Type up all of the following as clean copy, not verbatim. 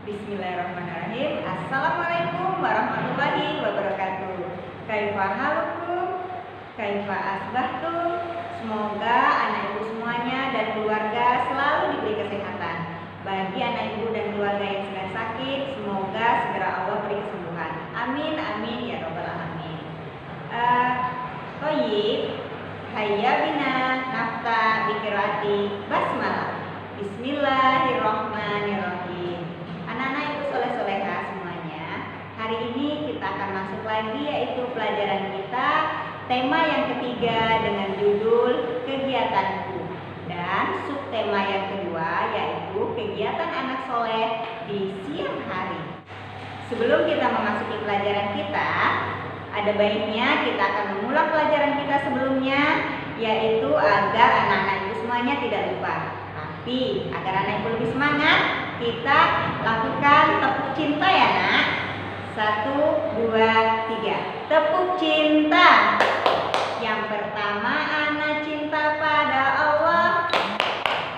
Bismillahirrahmanirrahim. Assalamualaikum warahmatullahi wabarakatuh. Kaifa halukum? Kaifa asbahtum? Semoga anak ibu semuanya dan keluarga selalu diberi kesehatan. Bagi anak ibu dan keluarga yang sedang sakit, semoga segera Allah beri kesembuhan. Amin amin ya robbal alamin. Toyib, hayya bina nafta bikirati basmalah. Bismillahirrahmanirrahim. Anak-anak itu soleh-soleha semuanya. Hari ini kita akan masuk lagi yaitu pelajaran kita, tema yang ketiga dengan judul kegiatanku, dan subtema yang kedua yaitu kegiatan anak soleh di siang hari. Sebelum kita memasuki pelajaran kita, ada baiknya kita akan mengulang pelajaran kita sebelumnya, yaitu agar anak-anak itu semuanya tidak lupa. Tapi agar anak ibu lebih semangat, kita lakukan tepuk cinta ya nak. 1, 2, 3. Tepuk cinta. Yang pertama, anak cinta pada Allah.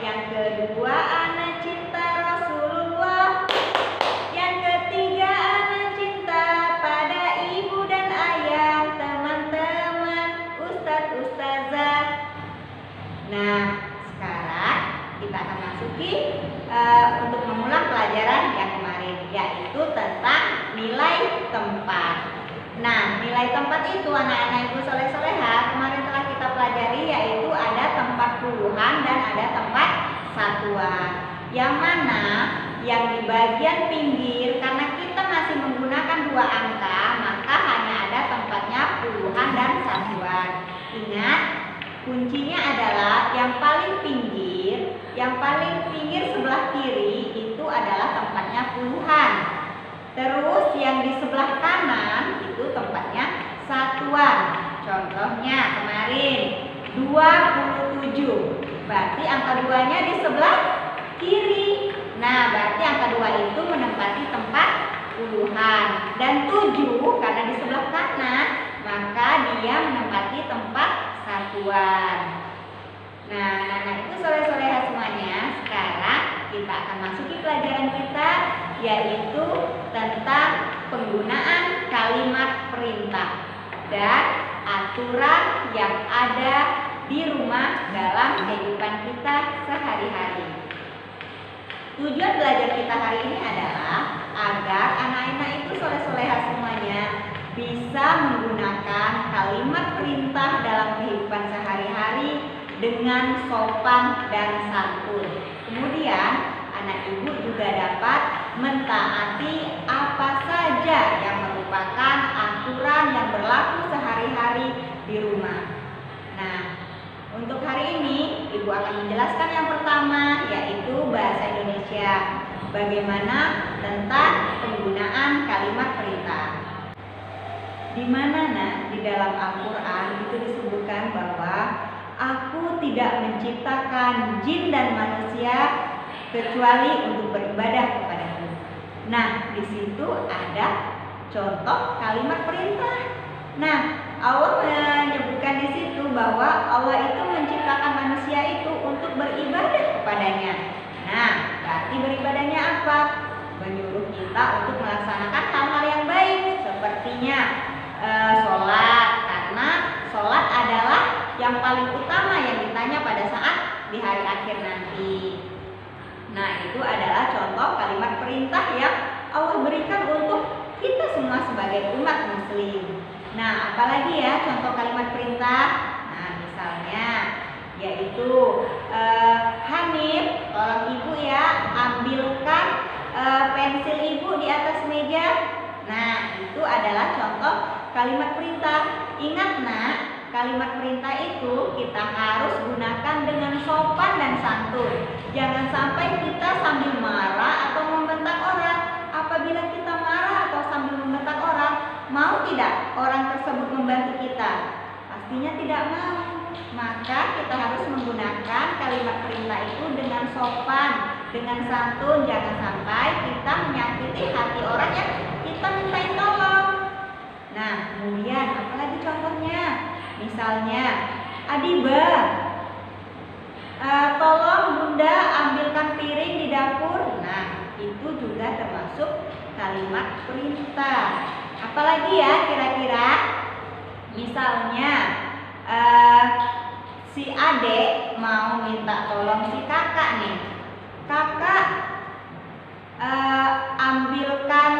Yang kedua, anak cinta Rasulullah. Yang ketiga, anak cinta pada ibu dan ayah, teman-teman, ustadz, ustazah. Nah, sekarang kita akan masuki untuk mengulang pelajaran yang kemarin, yaitu tentang nilai tempat. Nah, nilai tempat itu anak-anak ibu soleh-soleha kemarin telah kita pelajari, yaitu ada tempat puluhan dan ada tempat satuan. Yang mana yang di bagian pinggir, karena kita masih menggunakan 2 angka, maka hanya ada tempatnya puluhan dan satuan. Ingat, kuncinya adalah yang paling pinggir sebelah kiri itu adalah tempatnya puluhan. Terus yang di sebelah kanan itu tempatnya satuan. Contohnya kemarin 27. Berarti angka 2-nya di sebelah kiri. Nah, berarti angka 2 itu menempati tempat puluhan. Dan 7 karena di sebelah kanan, maka dia menempati tempat satuan. Nah, anak-anak itu soleh-soleha semuanya. Sekarang kita akan masuki pelajaran kita, yaitu tentang penggunaan kalimat perintah dan aturan yang ada di rumah dalam kehidupan kita sehari-hari. Tujuan belajar kita hari ini adalah agar anak-anak itu soleh-soleha semuanya bisa menggunakan kalimat perintah dalam kehidupan sehari-hari dengan sopan dan santun. Kemudian anak ibu juga dapat mentaati apa saja yang merupakan aturan yang berlaku sehari-hari di rumah. Nah, untuk hari ini ibu akan menjelaskan yang pertama, yaitu bahasa Indonesia. Bagaimana tentang penggunaan kalimat perintah. Di mana nak di dalam Al-Quran itu disebutkan bahwa aku tidak menciptakan jin dan manusia kecuali untuk beribadah kepadaku. Nah, di situ ada contoh kalimat perintah. Nah, Allah menyebutkan di situ bahwa Allah itu menciptakan manusia itu untuk beribadah kepadanya. Nah, berarti beribadahnya apa? Menyuruh kita untuk melaksanakan hal-hal yang baik, sepertinya sholat, karena sholat adalah yang paling utama yang ditanya pada saat di hari akhir nanti. Nah, itu adalah contoh kalimat perintah yang Allah berikan untuk kita semua sebagai umat muslim. Nah, apalagi ya contoh kalimat perintah? Nah, misalnya yaitu Hanif, tolong ibu ya ambilkan pensil ibu di atas meja. Nah, itu adalah contoh kalimat perintah. Ingat nak, kalimat perintah itu kita harus gunakan dengan sopan dan santun. Jangan sampai kita sambil marah atau membentak orang. Apabila kita marah atau sambil membentak orang, mau tidak orang tersebut membantu kita? Pastinya tidak mau. Maka kita harus menggunakan kalimat perintah itu dengan sopan, dengan santun. Jangan sampai kita menyakiti hati orang yang kita mintai tolong. Nah, kemudian apalagi contohnya? Misalnya, Adiba, tolong bunda ambilkan piring di dapur. Nah, itu itu juga termasuk kalimat perintah. Apalagi ya kira-kira? Misalnya si adik mau minta tolong si kakak nih. Kakak, ambilkan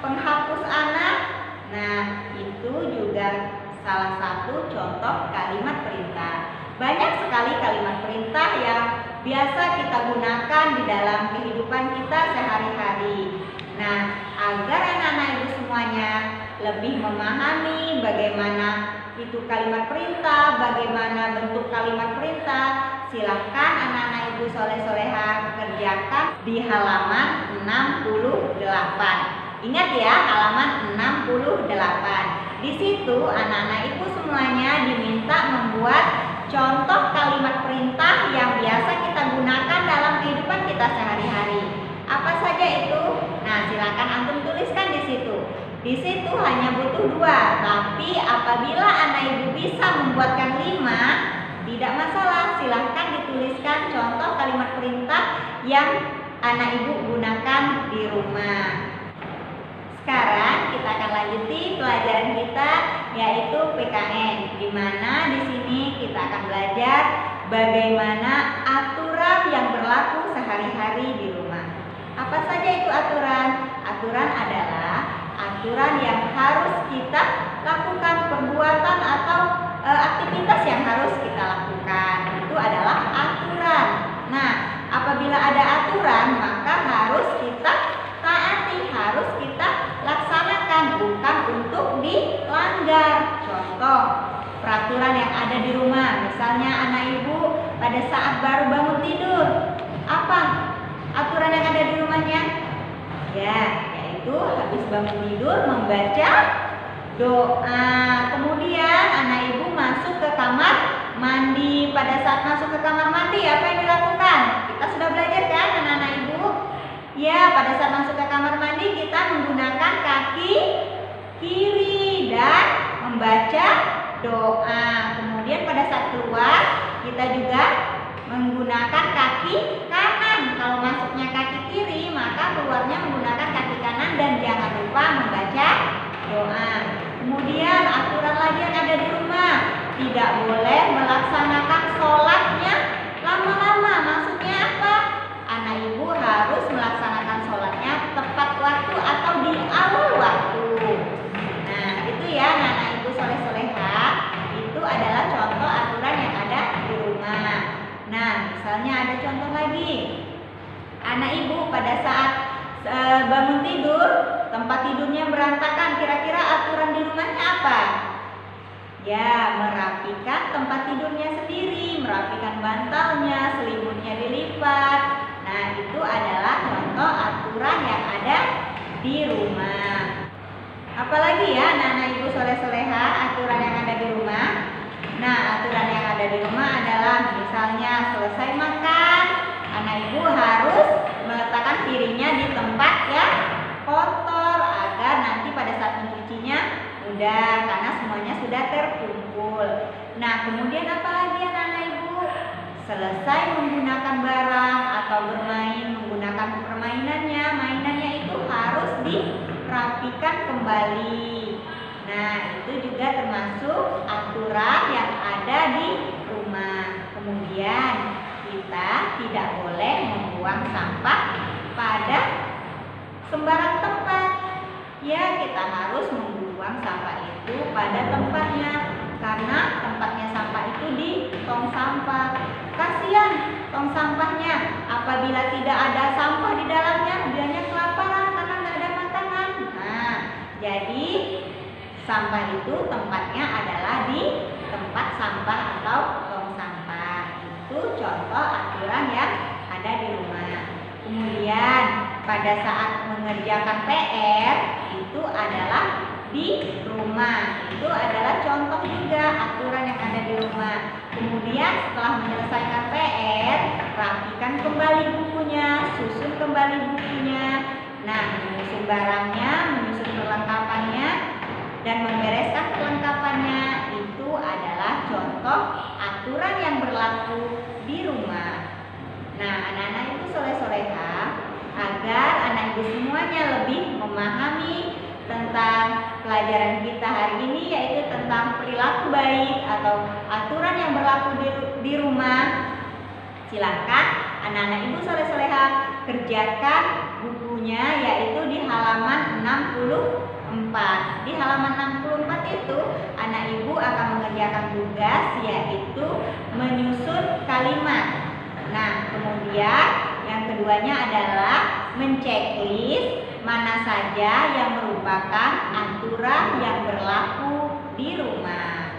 penghapus anak. Nah, itu juga salah satu contoh kalimat perintah. Banyak sekali kalimat perintah yang biasa kita gunakan di dalam kehidupan kita sehari-hari. Nah, agar anak-anak ibu semuanya lebih memahami bagaimana itu kalimat perintah, bagaimana bentuk kalimat perintah, silahkan anak-anak ibu soleh-soleha kerjakan di halaman 68. Ingat ya, halaman 68. Di situ anak-anak ibu semuanya diminta membuat contoh kalimat perintah yang biasa kita gunakan dalam kehidupan kita sehari-hari. Apa saja itu? Nah, silakan antum tuliskan di situ. Di situ hanya butuh 2, tapi apabila anak ibu bisa membuatkan 5, tidak masalah. Silahkan dituliskan contoh kalimat perintah yang anak ibu gunakan di rumah. Sekarang kita akan lanjuti pelajaran kita, yaitu PKN, di mana di sini kita akan belajar bagaimana aturan yang berlaku sehari-hari di rumah. Apa saja itu aturan? Aturan adalah aturan yang harus kita lakukan, perbuatan atau aktivitas yang harus kita lakukan. Itu adalah aturan. Nah, apabila ada aturan, maka harus kita taati, harus kita laksanakan, bukan untuk dilanggar. Contoh, peraturan yang ada di rumah. Misalnya anak ibu pada saat baru bangun tidur, apa aturan yang ada di rumahnya? Ya, yaitu habis bangun tidur membaca doa. Kemudian anak ibu masuk ke kamar mandi. Pada saat masuk ke kamar mandi, apa yang dilakukan? Kita sudah belajar kan anak-anak ibu? Ya, pada saat masuk ke kamar mandi kita menggunakan kaki kiri dan membaca doa. Kemudian pada saat keluar kita juga menggunakan kaki kanan. Kalau masuknya kaki kiri, maka keluarnya menggunakan kaki kanan dan jangan lupa membaca doa. Kemudian aturan lagi yang ada di rumah, tidak boleh melaksanakan sholatnya lama-lama. Maksudnya apa? Anak ibu harus melaksanakan sholatnya tepat waktu atau di awal waktu. Nah, itu ya anak-anak ibu soleh-soleha. Itu adalah contoh aturan yang ada di rumah. Nah, misalnya ada contoh lagi. Anak ibu pada saat bangun tidur, tempat tidurnya berantakan. Kira-kira aturan di rumahnya apa? Ya, merapikan tempat tidurnya sendiri, merapikan bantalnya, selimutnya dilipat. Nah, itu adalah contoh aturan yang ada di rumah. Apalagi ya anak-anak ibu soleh-soleha, aturan yang ada di rumah. Nah, aturan yang ada di rumah adalah misalnya selesai makan, anak ibu harus meletakkan piringnya di tempat yang kotor agar nanti pada saat mencucinya mudah karena semuanya sudah terkumpul. Nah, kemudian apa lagi anak-anak ibu? Selesai menggunakan barang atau bermain menggunakan mainannya itu harus dirapikan kembali. Nah, itu juga termasuk aturan yang ada di rumah. Kemudian kita tidak boleh membuang sampah pada sembarang tempat. Ya, kita harus membuang sampah itu pada tempatnya. Karena tempatnya sampah itu di tong sampah. Kasihan tong sampahnya. Apabila tidak ada sampah di dalamnya, dianya kelaparan karena nggak ada makanan. Nah, jadi sampah itu tempatnya adalah di tempat sampah atau tong sampah. Itu contoh aturan yang ada di rumah. Kemudian pada saat mengerjakan PR itu adalah di rumah. Itu adalah contoh juga aturan yang ada di rumah. Kemudian setelah menyelesaikan PR, rapikan kembali bukunya, susun kembali bukunya. Nah, menyusun barangnya, menyusun perlengkapannya, dan membereskan perlengkapannya. Itu adalah contoh aturan yang berlaku di rumah. Nah, anak-anak itu soleh-soleha, agar anak ibu semuanya lebih memahami tentang pelajaran kita hari ini, yaitu tentang perilaku baik atau aturan yang berlaku di rumah. Silakan anak-anak ibu soleh-soleha kerjakan bukunya, yaitu di halaman 64. Di halaman 64 itu anak ibu akan mengerjakan tugas, yaitu menyusun kalimat. Nah, kemudian yang keduanya adalah menceklis mana saja yang merupakan aturan yang berlaku di rumah.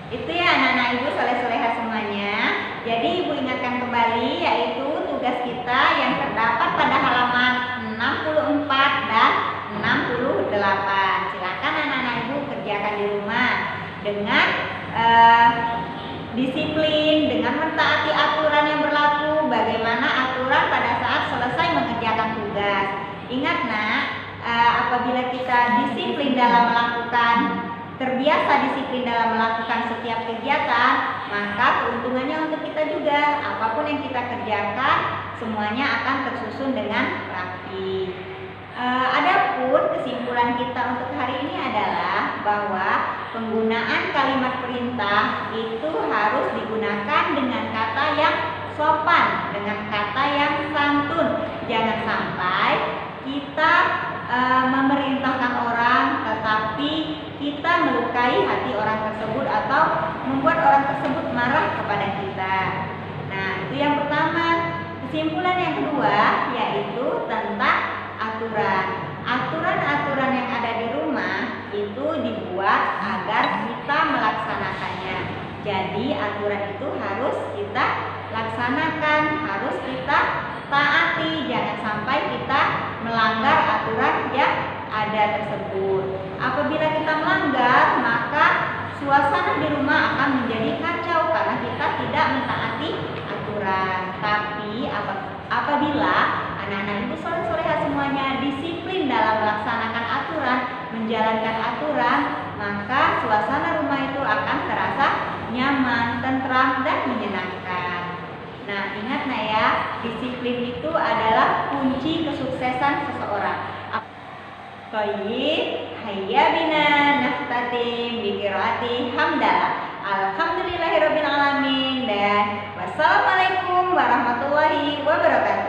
Itu ya anak-anak ibu soleh-soleha semuanya. Jadi ibu ingatkan kembali, yaitu tugas kita yang terdapat pada halaman 64 dan 68. Silakan anak-anak ibu kerjakan di rumah dengan disiplin, dengan mentaati aturan yang berlaku. Bagaimana aturan pada saat selesai mengerjakan tugas. Ingat nak, apabila kita disiplin dalam melakukan, terbiasa disiplin dalam melakukan setiap kegiatan, maka keuntungannya untuk kita juga. Apapun yang kita kerjakan, semuanya akan tersusun dengan rapi. Adapun kesimpulan kita untuk hari ini adalah bahwa penggunaan kalimat perintah itu harus digunakan dengan kata yang sopan, dengan kata yang santun. Jangan sampai kita memerintahkan orang tetapi kita melukai hati orang tersebut atau membuat orang tersebut marah kepada kita. Nah, itu yang pertama. Kesimpulan yang kedua yaitu tentang aturan. Aturan-aturan yang ada di rumah itu dibuat agar kita melaksanakannya. Jadi aturan itu harus kita laksanakan, harus kita taati. Jangan sampai kita melanggar aturan yang ada tersebut. Apabila kita melanggar, maka suasana di rumah akan menjadi kacau karena kita tidak mentaati aturan. Tapi apabila anak-anak ibu soleh-soleha semuanya disiplin dalam melaksanakan aturan, menjalankan aturan, maka suasana rumah itu akan terasa nyaman, tentram, dan menyenangkan. Nah, ingat nah ya, disiplin itu adalah kunci kesuksesan seseorang. Baik, hayya bina naftatim bi qiraati hamdalah. Alhamdulillahirabbil alamin dan wassalamualaikum warahmatullahi wabarakatuh.